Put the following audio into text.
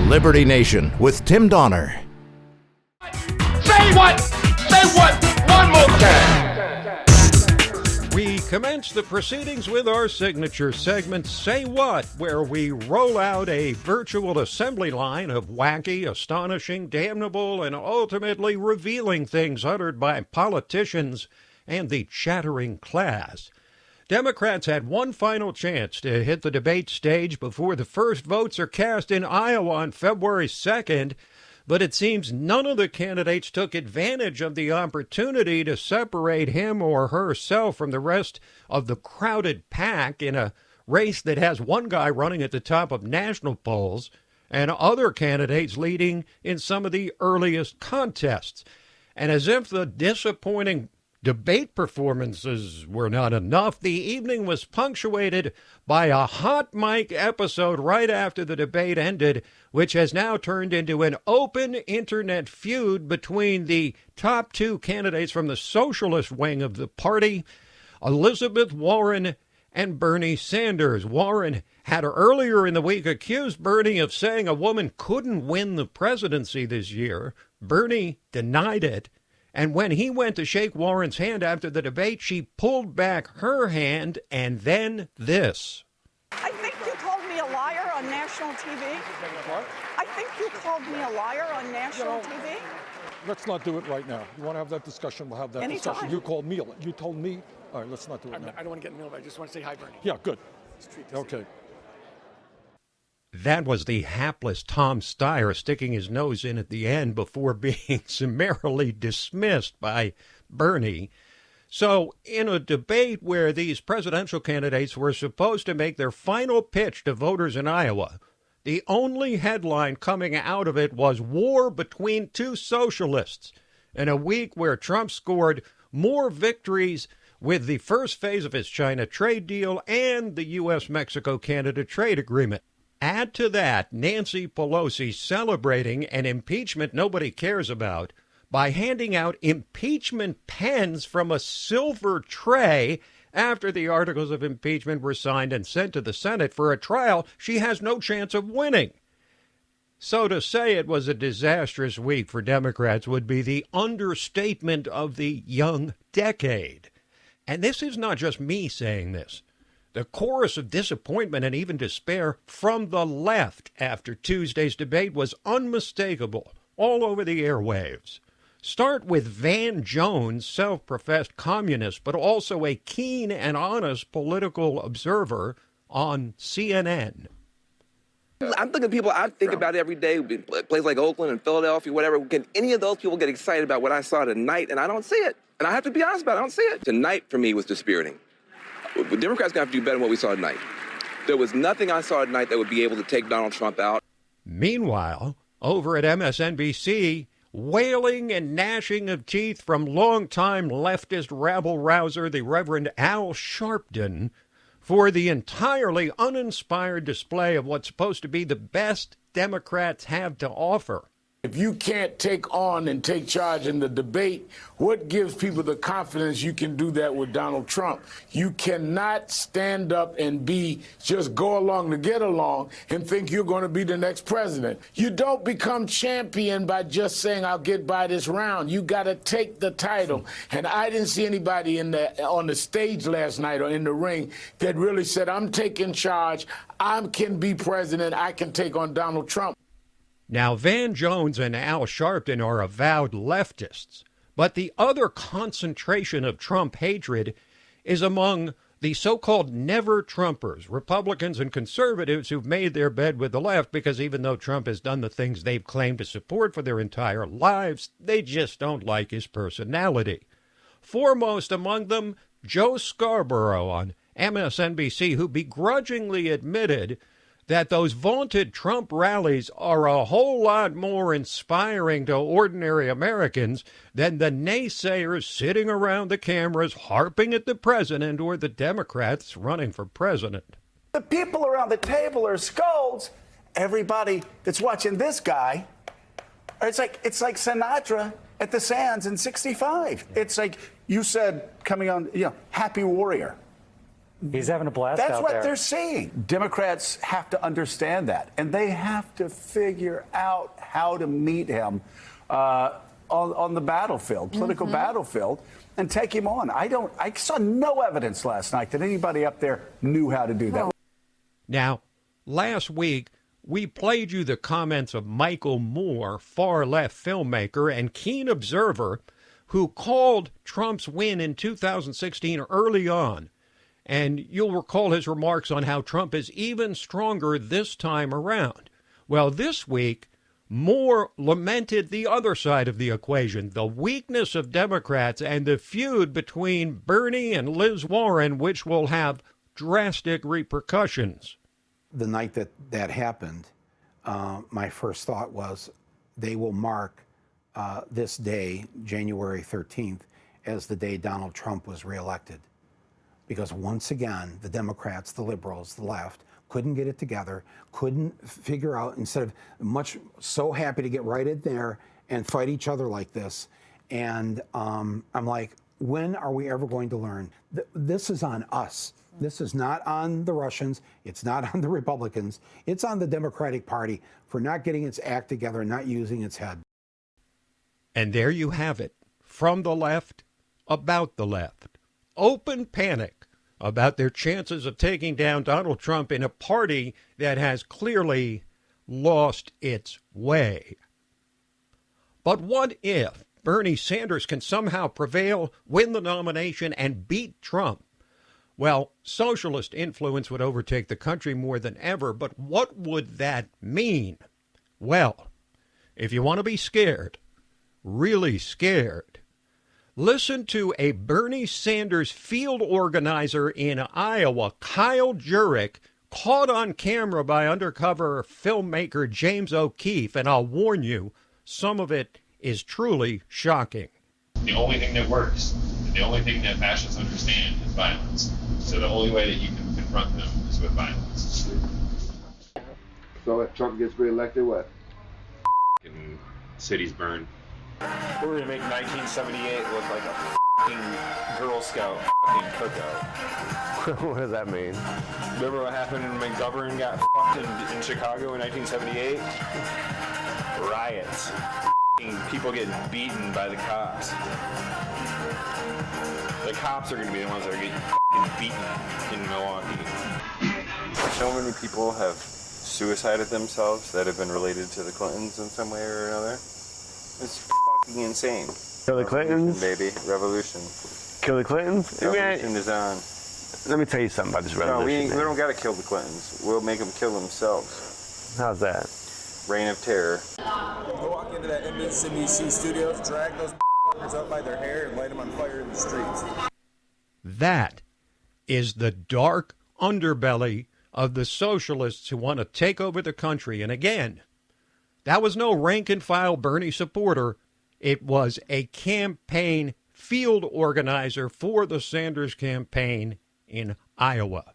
Liberty Nation with Tim Donner. Say what? Say what? One more time. We commence the proceedings with our signature segment, Say What, where we roll out a virtual assembly line of wacky, astonishing, damnable, and ultimately revealing things uttered by politicians and the chattering class. Democrats had one final chance to hit the debate stage before the first votes are cast in Iowa on February 2nd, but it seems none of the candidates took advantage of the opportunity to separate him or herself from the rest of the crowded pack in a race that has one guy running at the top of national polls and other candidates leading in some of the earliest contests. And as if the disappointing debate performances were not enough, the evening was punctuated by a hot mic episode right after the debate ended, which has now turned into an open internet feud between the top two candidates from the socialist wing of the party, Elizabeth Warren and Bernie Sanders. Warren had earlier in the week accused Bernie of saying a woman couldn't win the presidency this year. Bernie denied it. And when he went to shake Warren's hand after the debate, she pulled back her hand, and then this. I think you called me a liar on national TV. What? I think you called me a liar on national TV. Let's not do it right now. You want to have that discussion, we'll have that Anytime. discussion. You called me. You told me. All right, let's not do it now. I don't want to get in the middle of it. I just want to say hi, Bernie. Yeah, good. Let's treat this Okay. That was the hapless Tom Steyer sticking his nose in at the end before being summarily dismissed by Bernie. So, in a debate where these presidential candidates were supposed to make their final pitch to voters in Iowa, the only headline coming out of it was war between two socialists, in a week where Trump scored more victories with the first phase of his China trade deal and the U.S.-Mexico-Canada trade agreement. Add to that Nancy Pelosi celebrating an impeachment nobody cares about by handing out impeachment pens from a silver tray after the articles of impeachment were signed and sent to the Senate for a trial she has no chance of winning. So to say it was a disastrous week for Democrats would be the understatement of the young decade. And this is not just me saying this. The chorus of disappointment and even despair from the left after Tuesday's debate was unmistakable all over the airwaves. Start with Van Jones, self-professed communist, but also a keen and honest political observer on CNN. I'm thinking people I think about every day, places like Oakland and Philadelphia, whatever. Can any of those people get excited about what I saw tonight? And I don't see it. And I have to be honest about it. I don't see it. Tonight, for me, was dispiriting. The Democrats going to have to do better than what we saw tonight. There was nothing I saw tonight that would be able to take Donald Trump out. Meanwhile, over at MSNBC, wailing and gnashing of teeth from longtime leftist rabble-rouser, the Reverend Al Sharpton, for the entirely uninspired display of what's supposed to be the best Democrats have to offer. If you can't take on and take charge in the debate, what gives people the confidence you can do that with Donald Trump? You cannot stand up and just go along to get along and think you're going to be the next president. You don't become champion by just saying, I'll get by this round. You got to take the title. And I didn't see anybody on the stage last night or in the ring that really said, I'm taking charge. I can be president. I can take on Donald Trump. Now, Van Jones and Al Sharpton are avowed leftists, but the other concentration of Trump hatred is among the so-called never-Trumpers, Republicans and conservatives who've made their bed with the left because even though Trump has done the things they've claimed to support for their entire lives, they just don't like his personality. Foremost among them, Joe Scarborough on MSNBC, who begrudgingly admitted that those vaunted Trump rallies are a whole lot more inspiring to ordinary Americans than the naysayers sitting around the cameras harping at the president or the Democrats running for president. The people around the table are scolds. Everybody that's watching this guy, it's like Sinatra at the Sands in '65. It's like you said coming on, happy warrior. He's having a blast That's out what there. they're seeing. Democrats have to understand that, and they have to figure out how to meet him on the battlefield, political battlefield, and take him on. I saw no evidence last night that anybody up there knew how to do that. Now, last week, we played you the comments of Michael Moore, far-left filmmaker and keen observer, who called Trump's win in 2016 early on. And you'll recall his remarks on how Trump is even stronger this time around. Well, this week, Moore lamented the other side of the equation, the weakness of Democrats and the feud between Bernie and Liz Warren, which will have drastic repercussions. The night that happened, my first thought was they will mark this day, January 13th, as the day Donald Trump was reelected. Because once again, the Democrats, the liberals, the left, couldn't get it together, couldn't figure out, instead of so happy to get right in there and fight each other like this. And I'm like, when are we ever going to learn? This is on us. This is not on the Russians. It's not on the Republicans. It's on the Democratic Party for not getting its act together and not using its head. And there you have it, from the left, about the left. Open panic about their chances of taking down Donald Trump in a party that has clearly lost its way. But what if Bernie Sanders can somehow prevail, win the nomination, and beat Trump? Well, socialist influence would overtake the country more than ever, but what would that mean? Well, if you want to be scared, really scared, listen to a Bernie Sanders field organizer in Iowa, Kyle Jurek, caught on camera by undercover filmmaker James O'Keefe, and I'll warn you, some of it is truly shocking. The only thing that works, and the only thing that fascists understand is violence. So the only way that you can confront them is with violence. So if Trump gets reelected, what? And cities burn. We're gonna make 1978 look like a f***ing Girl Scout f***ing cookout. What does that mean? Remember what happened when McGovern got f***ed in Chicago in 1978? Riots. People getting beaten by the cops. The cops are gonna be the ones that are getting f***ing beaten in Milwaukee. So many people have suicided themselves that have been related to the Clintons in some way or another. It's fucking insane. Kill the Clintons? Baby, revolution. Kill the Clintons? Revolution is on. Let me tell you something about this revolution. No, we don't gotta kill the Clintons. We'll make them kill themselves. How's that? Reign of terror. Go walk into that MSNBC studios, drag those fuckers up by their hair and light them on fire in the streets. That is the dark underbelly of the socialists who want to take over the country. And again, that was no rank-and-file Bernie supporter. It was a campaign field organizer for the Sanders campaign in Iowa.